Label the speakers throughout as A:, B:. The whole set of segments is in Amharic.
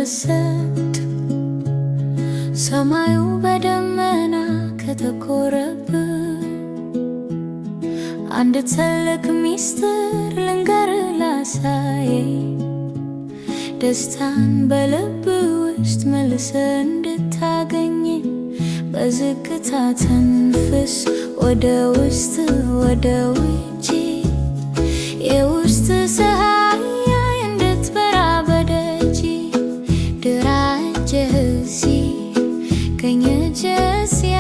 A: ስትሰድ ሰማዩ በደመና ከተኮረብህ አንድ ትልቅ ሚስጥር ልንገርህ ላሳይ ደስታን በልብ ውስጥ መልሰህ እንድታገኝ በዝግታ ተንፍስ ወደ ውስጥ ወደ ውጪ የውስጥ ፀሐይ እንድትበራ በደጅ ድራ እጅህ እዚህ ቀኝ እጅህ እዚያ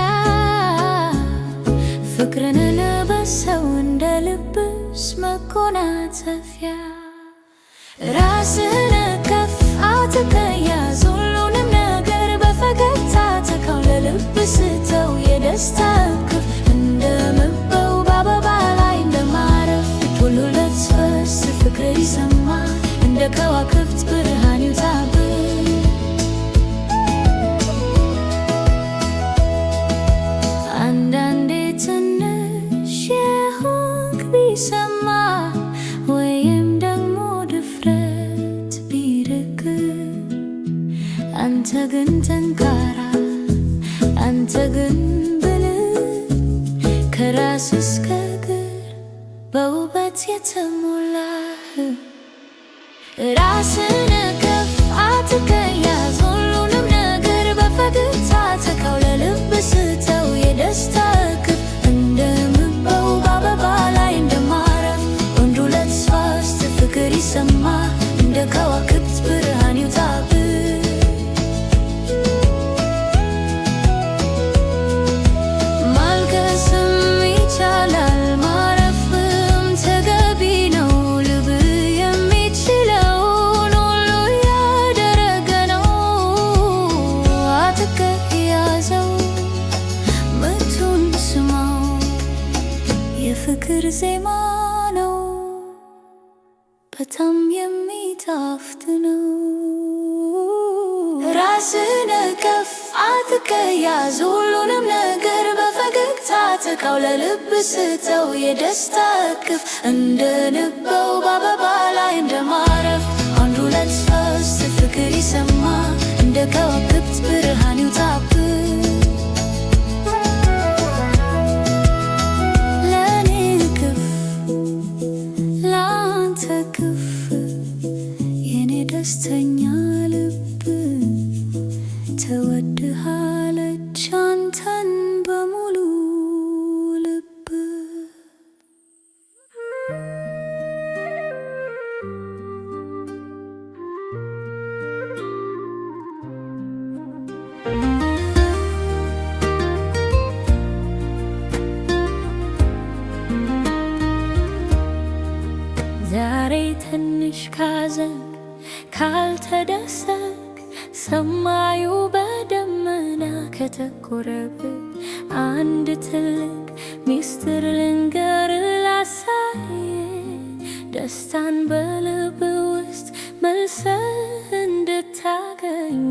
A: ፍቅርን ልበሰው እንደ ልብስ መጎናጸፊያ ራስህን ከፍ አድርገህ ያዝ ሁሉንም ነገር በፈገግታ ተካው ለልብ ስተው የደስታ እቅፍ እንደምበው በአበባ ላይ እንደማረፍ ሁሉ ለትፈስ ፍቅር ይሰማ እንደ ከዋክብት ብርሃን ይውጣብህ አንዳንዴ ትንሽ የሆንክ ቢሰማ ወይም ደግሞ ድፍረት ቢርቅ አንተ ግን ጠንካራ አንተ ግን ብልህ ከራስ እስከ እግር በውበት የተሞላህ ራስን ከፍ አድርገህ ያዝ ሁሉንም ነገር በፈገግታ ተካው ለልብ ስተው የደስታ እቅፍ እንደምበው በአበባ ላይ እንደማረፍ ወንድ ሁለት ሶስት ፍቅር ይሰማ እንደ ከዋክብት ብርሃን ይውጣብህ ማልቀስም ይቻላል ማረፍም ተገቢ ነው ልብህ የሚችለውን ሁሉ ያደረገ ነው አጥብቀህ ያዘው ምቱን ስማው የፍቅር ዜማ ነው በጣም የሚጣፍጥ ነው ራስህን ከፍ አድርገህ ያዝ ሁሉንም ነገር በፈገግታ ተካው ለልብ ስተው የደስታ እቅፍ እንደንበው በአበባ ላይ እንደማረፍ አንድ ሁለት ሶስት ፍቅር ይሰማ እንደ ከዋክብት ብርሃን ይውጣብህ ለኔ ክፍ ላንተ ክፍ የኔ ደስተኛ ልብ ተወድሃለች አንተን በሙሉ ልብ ዛሬ ትንሽ ካዘንክ ካልተደሰትክ ሰማዩ በደመና ከተኮረብህ አንድ ትልቅ ሚስጥር ልንገርህ ላሳይ ደስታን በልብ ውስጥ መልሰህ እንድታገኝ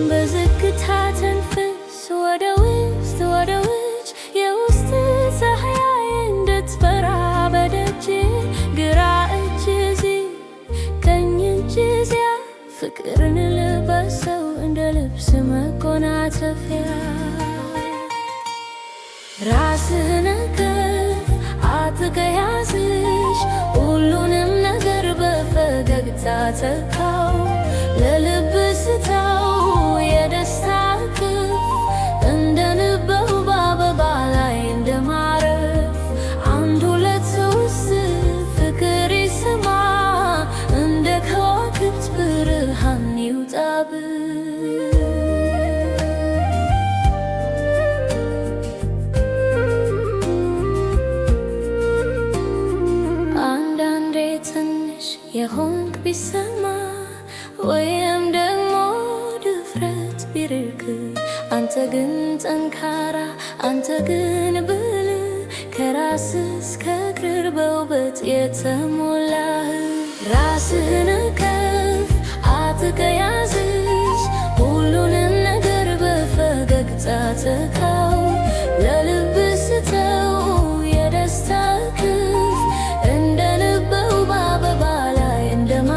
A: በዝግታ ተንፍስ ወደ ውስጥ ወደ ውጭ የውስጥ ፀሐይ እንድትበራ በደጅ ግራ እጅ እዚህ ቀኝ እጅ እዚያ ፍቅርን ልበሰው እንደ ልብስ መጎናጸፊያ ራስህን ከፍ አድርገህ ያዝሽ ሁሉንም ነገር በፈገግታ ተካው ለልብ ስተው የደስታ እቅፍ እንደንበው በአበባ ላይ እንደማረፍ አንድ ሁለት ሶስት ፍቅር ይሰማ እንደ ከዋክብት ብርሃን ይውጣብህ አንዳንዴ ትንሽ የሆንክ ቢሰማ ወይም ደግሞ ድፍረት ቢርቅ አንተ ግን ጠንካራ አንተ ግን ብልህ ከራስ እስከ እግር በውበት የተሞላህ ራስህን ከፍ አድርገህ ያዝሽ ሁሉንም ነገር በፈገግታ ተካው ለልብ ስተው የደስታ እቅፍ እንደ ልበው በአበባ ላይ እንደማ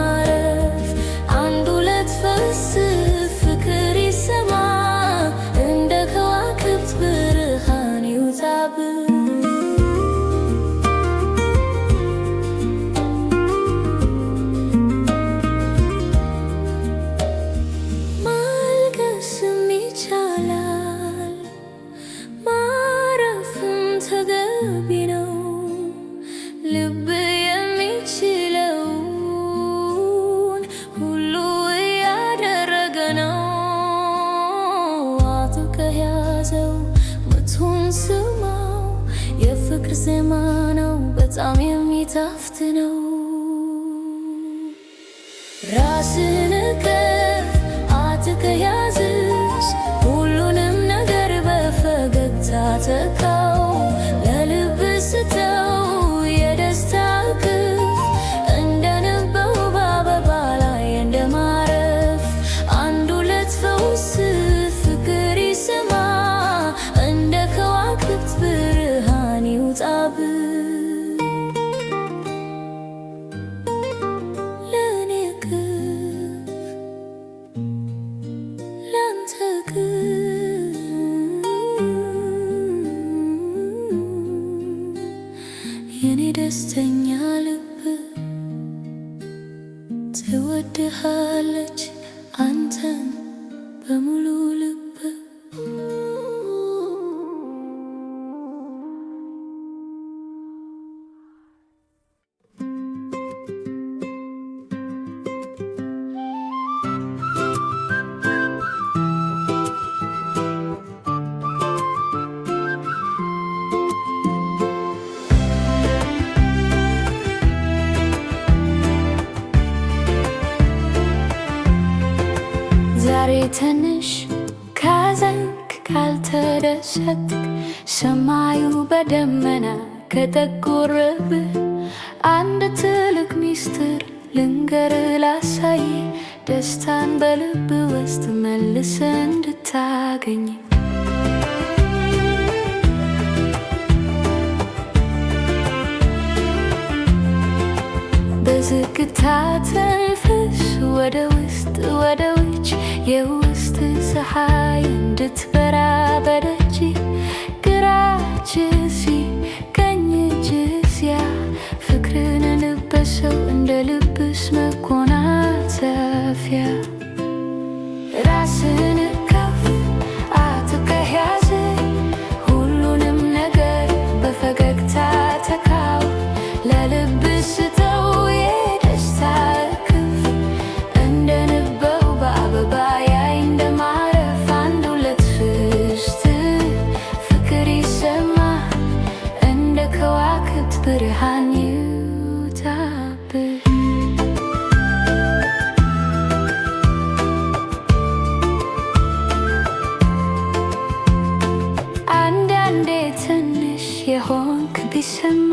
A: በጣም የሚጣፍጥ ነው። ራስን ከፍ አድርገህ ያዝ፣ ሁሉንም ነገር በፈገግታ ተካው። ለልብህ ስተው የደስታ እቅፍ፣ እንደ ንበው በአበባ ላይ እንደማረፍ። አንድ ሁለት ፈውስ ፍቅር ይሰማ፣ እንደ ከዋክብት ብርሃን ይውጣብህ። የኔ ደስተኛ ልብ ትወድሃለች አንተን በሙሉ ልብ። ዛሬ ትንሽ ካዘንክ ካልተደሰትክ፣ ሰማዩ በደመና ከጠቆረብህ፣ አንድ ትልቅ ሚስጥር ልንገርህ ላሳይ፣ ደስታን በልብ ውስጥ መልስ እንድታገኝ። በዝግታ ተንፍስ፣ ወደ ውስጥ ወደ ውጭ፣ የውስጥ ፀሐይ እንድትበራ በደጅ። ግራ እጅህ እዚህ ቀኝ እጅህ እዚያ፣ ፍቅርን ልበሰው እንደ ልብስ መጎናጸፊያ። ራስን ከፍ አድርገህ ያዝ፣ ሁሉንም ነገር በፈገግታ ተካው። ለልብህ ስተው የደስታ እቅፍ፣ እንደ ንበው በአበባ ላይ እንደማረፍ። አንድ ሁለት ሶስት ፍቅር ይሰማ፣ እንደ ከዋክብት ብርሃን ይውጣብህ። አንዳንዴ ትንሽ የሆንክ ቢሰማ፣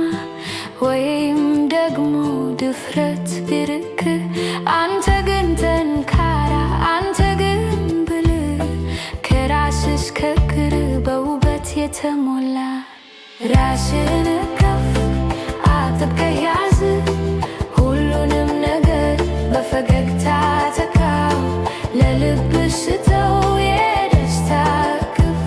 A: ወይም ደግሞ ድፍረት ቢርቅ፣ አንተ ግን ጠንካራ፣ አንተ ግን ብልህ፣ ከራስ እስከ እግር በውበት የተሞላ። ራስን ከፍ አጥብቀህ ያዝ፣ ሁሉንም ነገር በፈገግታ ተካው። ለልብህ ስተው የደስታ እቅፍ፣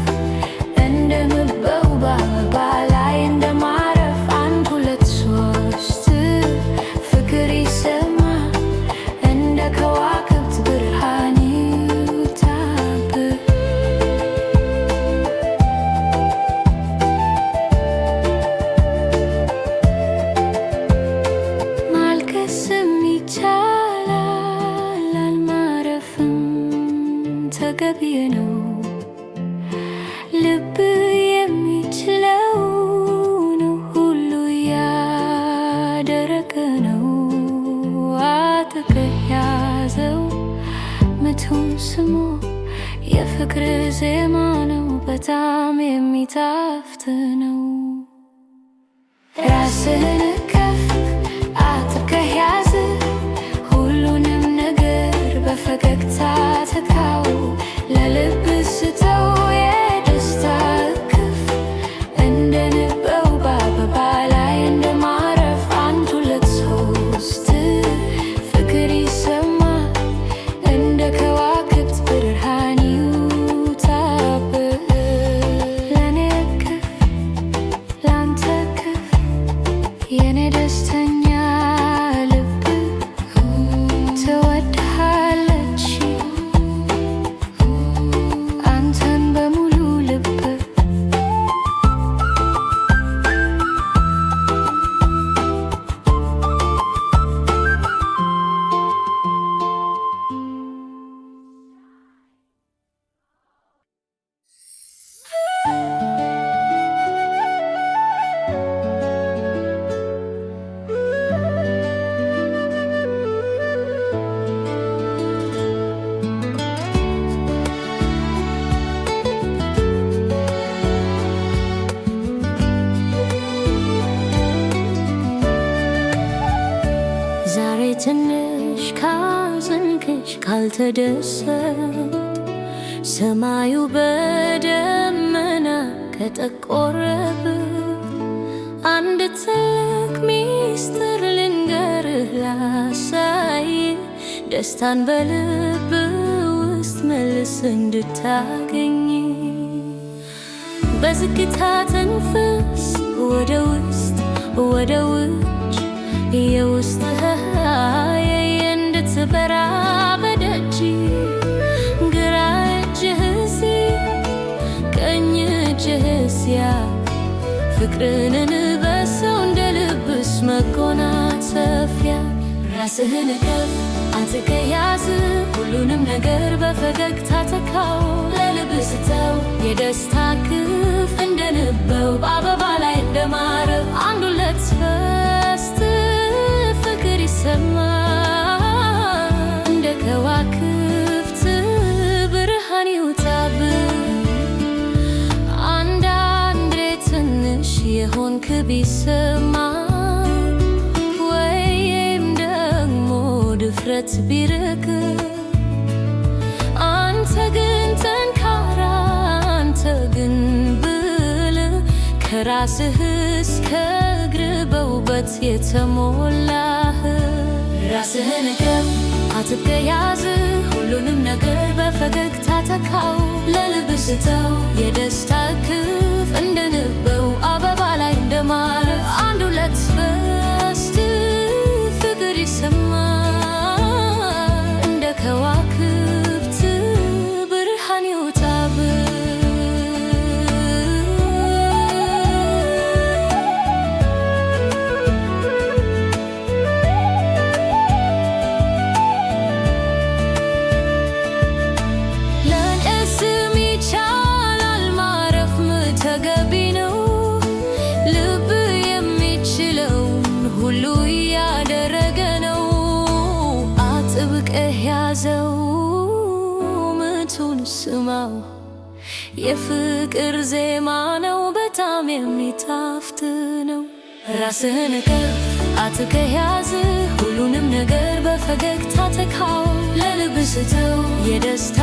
A: እንደ ንበው በአበባ ላይ እንደማረፍ። አንድ ሁለት ሶስት ፍቅር ይሰማ፣ እንደ ከዋክብት ብርሃን ይውጣብህ። ማልቀስም ይቻላል፣ አልማረፍም ተገቢ ነው። ልብ የሚችለው ነው ሁሉ ያደረገ ነው። አጥብቀህ ያዘው ምቱን ስሞ፣ የፍቅር ዜማ ነው በጣም የሚጣፍጥ ነው። ራስን ከፍ አጥብቀህ ያዝ፣ ሁሉንም ነገር በፈገግታ ተካው። ለልብህ ስተው የደስታ እቅፍ፣ እንደ ንበው በአበባ ላይ እንደማረፍ። አንድ ሁለት ሶስት ፍቅር ይሰማ፣ እንደ ከዋክብት ብርሃን ይውጣብህ። ለኔ እቅፍ ላንተ እቅፍ፣ የኔ ደስተኛ ልብ ትወድሃለች ተደሰት። ሰማዩ በደመና ከጠቆረብህ አንድ ትልቅ ሚስጥር ልንገርህ ላሳይ። ደስታን በልብ ውስጥ መልስ እንድታገኝ በዝግታ ተንፍስ ወደ ውስጥ ወደ ውጭ የውስጥህ እንድትበራ በደጅ ግራ እጅህ ቀኝ እጅህ ፍቅርን በሰው እንደ ልብስ መጎናጸፊያ ራስህን ከፍ አድርገህ ያዝ። ሁሉንም ነገር በፈገግታ ተካው ለልብህ ስተው የደስታ ክፍ እንደነበው በአበባ ላይ እንደማረብ አንድ ሁለት ሶስት ፍቅር ይሰማል እንደ ከዋክብት ብርሃን ይውጣብህ። አንዳንዴ ትንሽ የሆንክ ቢሰማ ወይም ደግሞ ድፍረት ቢርቅ አንተ ግን ጠንካራ አንተ ግን ብልህ ከራስህ እስከ እግርህ በውበት የተሞላህ ራስህን ከፍ አድርገህ ያዝ። ሁሉንም ነገር በፈገግታ ተካው ለልብህ ስተው የደስታ ክፍ እንደነበው አበባ ላይ እንደማረፍ አንድ ሁለት ሶስት ፍቅር ይሰማል እንደ ከዋክብት ብርሃን ይውጣብህ። ለእስም ይቻላል ማረፍ ተገቢ ነው። ልብ የሚችለውን ሁሉ እያደረገ ነው። አጥብቀህ ያዘው ምቱን ስማው የፍቅር ዜማ ነው በጣም የሚጣፍጥ ነው። ራስህን ከፍ አድርገህ ያዝ። ሁሉንም ነገር በፈገግታ ተካው ለልብህ ስተው የደስታ